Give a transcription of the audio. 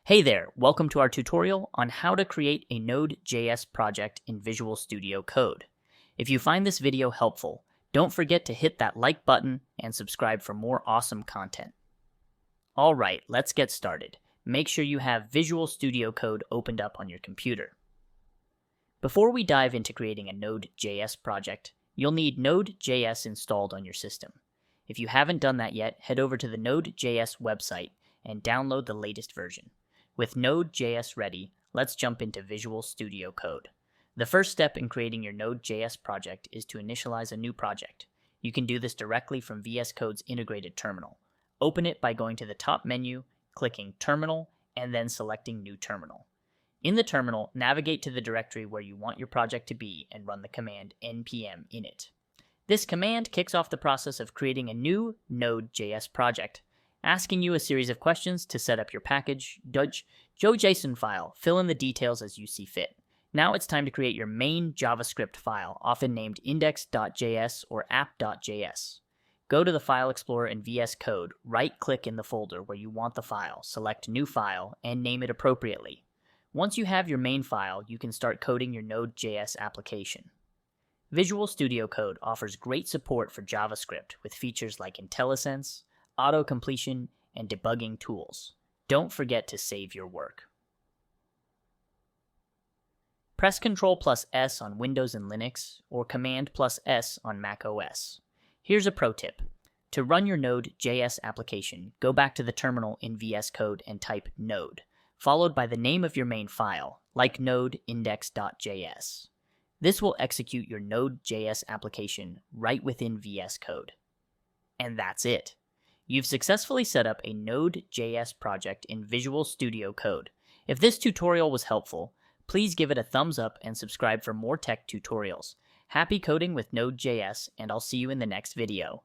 Hey there, welcome to our tutorial on how to create a Node.js project in Visual Studio Code. If you find this video helpful, don't forget to hit that like button and subscribe for more awesome content. Alright, let's get started. Make sure you have Visual Studio Code opened up on your computer. Before we dive into creating a Node.js project, you'll need Node.js installed on your system. If you haven't done that yet, head over to the Node.js website and download the latest version. With Node.js ready, let's jump into Visual Studio Code. The first step in creating your Node.js project is to initialize a new project. You can do this directly from VS Code's integrated terminal. Open it by going to the top menu, clicking Terminal, and then selecting New Terminal. In the terminal, navigate to the directory where you want your project to be and run the command npm init. This command kicks off the process of creating a new Node.js project, asking you a series of questions to set up your package.json file. Fill in the details as you see fit. Now it's time to create your main JavaScript file, often named index.js or app.js. Go to the File Explorer in VS Code, right-click in the folder where you want the file, select New File, and name it appropriately. Once you have your main file, you can start coding your Node.js application. Visual Studio Code offers great support for JavaScript with features like IntelliSense, auto-completion, and debugging tools. Don't forget to save your work. Press Ctrl+S on Windows and Linux, or Command+S on Mac OS. Here's a pro tip. To run your Node.js application, go back to the terminal in VS Code and type node, followed by the name of your main file, like node index.js. This will execute your Node.js application right within VS Code. And that's it. You've successfully set up a Node.js project in Visual Studio Code. If this tutorial was helpful, please give it a thumbs up and subscribe for more tech tutorials. Happy coding with Node.js, and I'll see you in the next video.